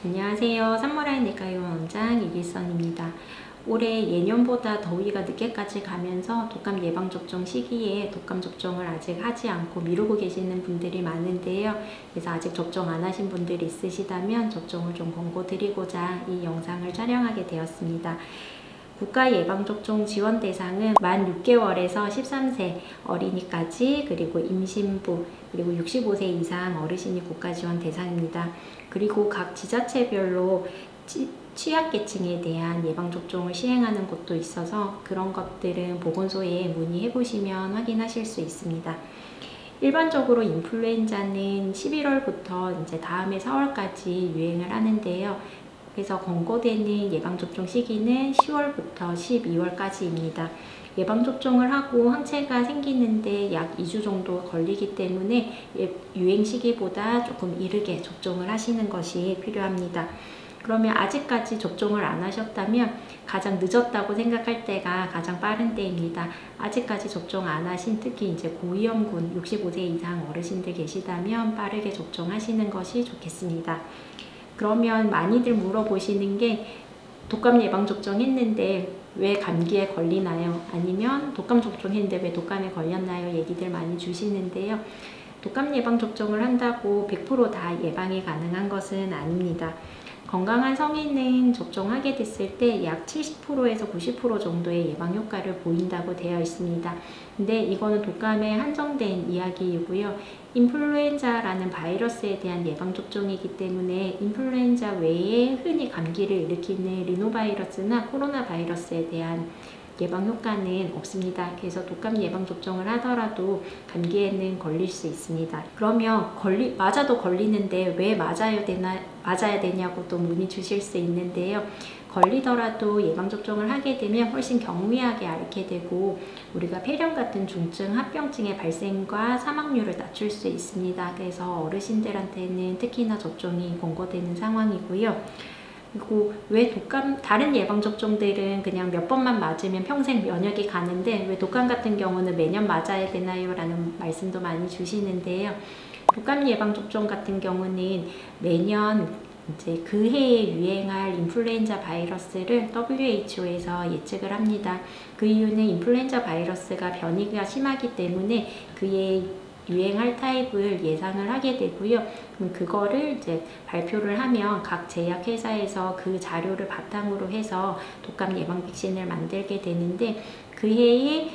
안녕하세요. 산모라인 내과의원 원장 이길선입니다. 올해 예년보다 더위가 늦게까지 가면서 독감 예방접종 시기에 독감 접종을 아직 하지 않고 미루고 계시는 분들이 많은데요. 그래서 아직 접종 안 하신 분들이 있으시다면 접종을 좀 권고드리고자 이 영상을 촬영하게 되었습니다. 국가예방접종 지원 대상은 만 6개월에서 13세 어린이까지, 그리고 임신부, 그리고 65세 이상 어르신이 국가지원 대상입니다. 그리고 각 지자체별로 취약계층에 대한 예방접종을 시행하는 곳도 있어서 그런 것들은 보건소에 문의해 보시면 확인하실 수 있습니다. 일반적으로 인플루엔자는 11월부터 이제 다음해 4월까지 유행을 하는데요. 그래서 권고되는 예방접종 시기는 10월부터 12월까지입니다. 예방접종을 하고 항체가 생기는데 약 2주 정도 걸리기 때문에 유행 시기보다 조금 이르게 접종을 하시는 것이 필요합니다. 그러면 아직까지 접종을 안 하셨다면 가장 늦었다고 생각할 때가 가장 빠른 때입니다. 아직까지 접종 안 하신, 특히 이제 고위험군 65세 이상 어르신들 계시다면 빠르게 접종하시는 것이 좋겠습니다. 그러면 많이들 물어보시는 게 독감 예방접종 했는데 왜 감기에 걸리나요? 아니면 독감 접종했는데 왜 독감에 걸렸나요? 얘기들 많이 주시는데요. 독감 예방접종을 한다고 100% 다 예방이 가능한 것은 아닙니다. 건강한 성인은 접종하게 됐을 때 약 70%에서 90% 정도의 예방 효과를 보인다고 되어 있습니다. 근데 이거는 독감에 한정된 이야기이고요. 인플루엔자라는 바이러스에 대한 예방접종이기 때문에 인플루엔자 외에 흔히 감기를 일으키는 리노바이러스나 코로나 바이러스에 대한 예방 효과는 없습니다. 그래서 독감 예방접종을 하더라도 감기에는 걸릴 수 있습니다. 그러면 맞아도 걸리는데 왜 맞아야 되냐고 또 문의 주실 수 있는데요. 걸리더라도 예방접종을 하게 되면 훨씬 경미하게 앓게 되고 우리가 폐렴 같은 중증 합병증의 발생과 사망률을 낮출 수 있습니다. 그래서 어르신들한테는 특히나 접종이 권고되는 상황이고요. 그리고 왜 다른 예방접종들은 그냥 몇 번만 맞으면 평생 면역이 가는데 왜 독감 같은 경우는 매년 맞아야 되나요? 라는 말씀도 많이 주시는데요. 독감 예방접종 같은 경우는 매년 이제 그 해에 유행할 인플루엔자 바이러스를 WHO에서 예측을 합니다. 그 이유는 인플루엔자 바이러스가 변이가 심하기 때문에 그의 유행할 타입을 예상을 하게 되고요. 그럼 그거를 이제 발표를 하면 각 제약회사에서 그 자료를 바탕으로 해서 독감 예방 백신을 만들게 되는데 그 해에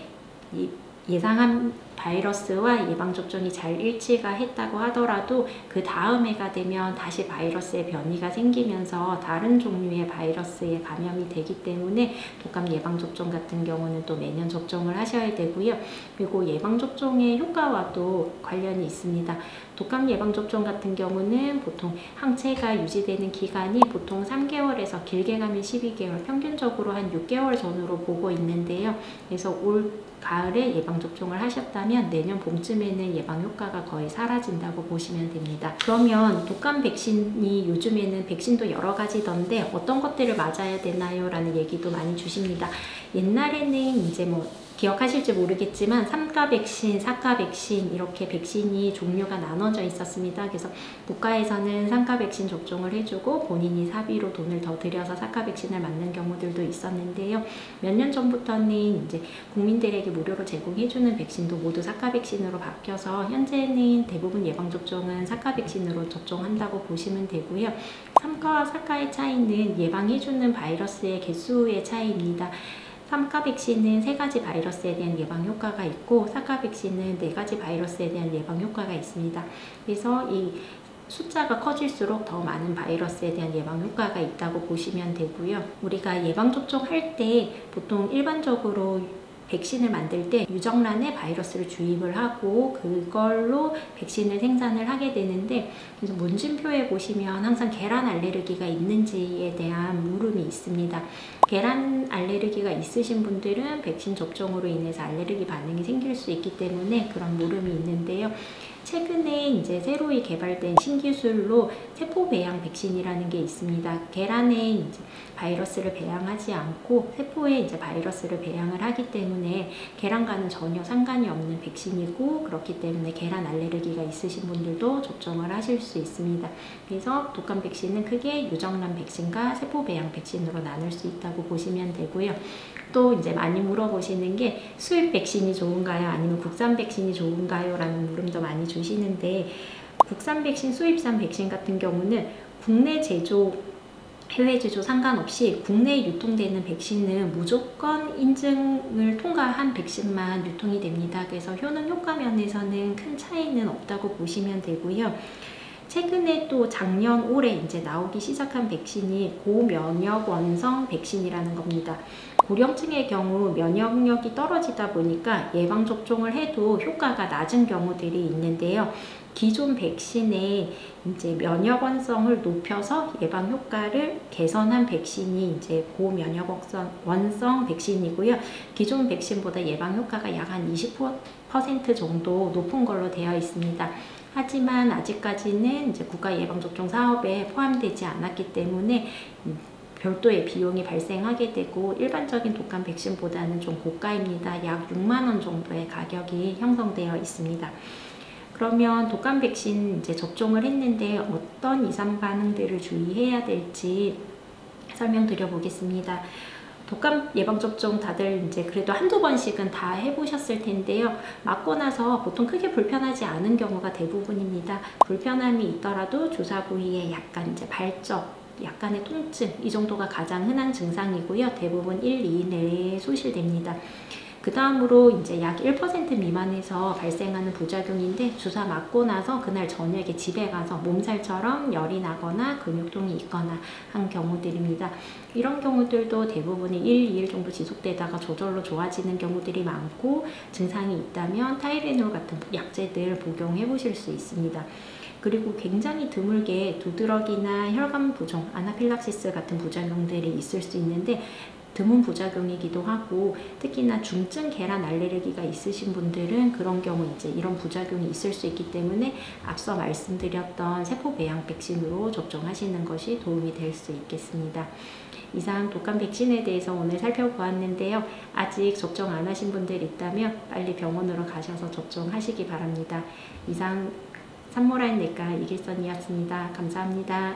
예상한 바이러스와 예방접종이 잘 일치가 했다고 하더라도 그 다음 해가 되면 다시 바이러스의 변이가 생기면서 다른 종류의 바이러스에 감염이 되기 때문에 독감 예방접종 같은 경우는 또 매년 접종을 하셔야 되고요. 그리고 예방접종의 효과와도 관련이 있습니다. 독감 예방접종 같은 경우는 보통 항체가 유지되는 기간이 보통 3개월에서 길게 가면 12개월, 평균적으로 한 6개월 전후로 보고 있는데요. 그래서 올 가을에 예방접종을 하셨다면 내년 봄쯤에는 예방효과가 거의 사라진다고 보시면 됩니다. 그러면 독감 백신이 요즘에는 백신도 여러 가지던데 어떤 것들을 맞아야 되나요? 라는 얘기도 많이 주십니다. 옛날에는 이제 기억하실지 모르겠지만 3가 백신, 4가 백신 이렇게 백신이 종류가 나눠져 있었습니다. 그래서 국가에서는 3가 백신 접종을 해주고 본인이 사비로 돈을 더 들여서 4가 백신을 맞는 경우들도 있었는데요. 몇 년 전부터는 이제 국민들에게 무료로 제공해주는 백신도 모두 4가 백신으로 바뀌어서 현재는 대부분 예방접종은 4가 백신으로 접종한다고 보시면 되고요. 3가와 4가의 차이는 예방해주는 바이러스의 개수의 차이입니다. 3가 백신은 3가지 바이러스에 대한 예방 효과가 있고 4가 백신은 4가지 바이러스에 대한 예방 효과가 있습니다. 그래서 이 숫자가 커질수록 더 많은 바이러스에 대한 예방 효과가 있다고 보시면 되고요. 우리가 예방접종 할 때 보통 일반적으로 백신을 만들 때 유정란에 바이러스를 주입을 하고 그걸로 백신을 생산을 하게 되는데, 그래서 문진표에 보시면 항상 계란 알레르기가 있는지에 대한 물음이 있습니다. 계란 알레르기가 있으신 분들은 백신 접종으로 인해서 알레르기 반응이 생길 수 있기 때문에 그런 물음이 있는데요. 최근에 이제 새로이 개발된 신기술로 세포 배양 백신이라는 게 있습니다. 계란에 이제 바이러스를 배양하지 않고 세포에 이제 바이러스를 배양을 하기 때문에 계란과는 전혀 상관이 없는 백신이고, 그렇기 때문에 계란 알레르기가 있으신 분들도 접종을 하실 수 있습니다. 그래서 독감 백신은 크게 유정란 백신과 세포 배양 백신으로 나눌 수 있다고 보시면 되고요. 또 이제 많이 물어보시는 게 수입 백신이 좋은가요? 아니면 국산 백신이 좋은가요? 라는 물음도 많이 주시는데, 국산 백신, 수입산 백신 같은 경우는 국내 제조, 해외 제조 상관없이 국내에 유통되는 백신은 무조건 인증을 통과한 백신만 유통이 됩니다. 그래서 효능 효과 면에서는 큰 차이는 없다고 보시면 되고요. 최근에 또 작년 올해 이제 나오기 시작한 백신이 고면역 원성 백신이라는 겁니다. 고령층의 경우 면역력이 떨어지다 보니까 예방접종을 해도 효과가 낮은 경우들이 있는데요. 기존 백신의 이제 면역 원성을 높여서 예방 효과를 개선한 백신이 이제 고면역 원성 백신이고요. 기존 백신보다 예방 효과가 약 한 20% 정도 높은 걸로 되어 있습니다. 하지만 아직까지는 이제 국가예방접종 사업에 포함되지 않았기 때문에 별도의 비용이 발생하게 되고, 일반적인 독감 백신보다는 좀 고가입니다. 약 6만 원 정도의 가격이 형성되어 있습니다. 그러면 독감 백신 이제 접종을 했는데 어떤 이상 반응들을 주의해야 될지 설명드려 보겠습니다. 독감 예방접종 다들 이제 그래도 한두 번씩은 다 해보셨을 텐데요. 맞고 나서 보통 크게 불편하지 않은 경우가 대부분입니다. 불편함이 있더라도 주사 부위에 약간 이제 발적, 약간의 통증, 이 정도가 가장 흔한 증상이고요. 대부분 1, 2일 내에 소실됩니다. 그 다음으로 이제 약 1% 미만에서 발생하는 부작용인데, 주사 맞고 나서 그날 저녁에 집에 가서 몸살처럼 열이 나거나 근육통이 있거나 한 경우들입니다. 이런 경우들도 대부분이 1, 2일 정도 지속되다가 저절로 좋아지는 경우들이 많고, 증상이 있다면 타이레놀 같은 약제들 복용해 보실 수 있습니다. 그리고 굉장히 드물게 두드러기나 혈관 부종, 아나필락시스 같은 부작용들이 있을 수 있는데, 드문 부작용이기도 하고, 특히나 중증 계란 알레르기가 있으신 분들은 그런 경우 이제 이런 부작용이 있을 수 있기 때문에 앞서 말씀드렸던 세포 배양 백신으로 접종하시는 것이 도움이 될 수 있겠습니다. 이상 독감 백신에 대해서 오늘 살펴보았는데요. 아직 접종 안 하신 분들 있다면 빨리 병원으로 가셔서 접종하시기 바랍니다. 이상 산모라인 내과 이길선이었습니다. 감사합니다.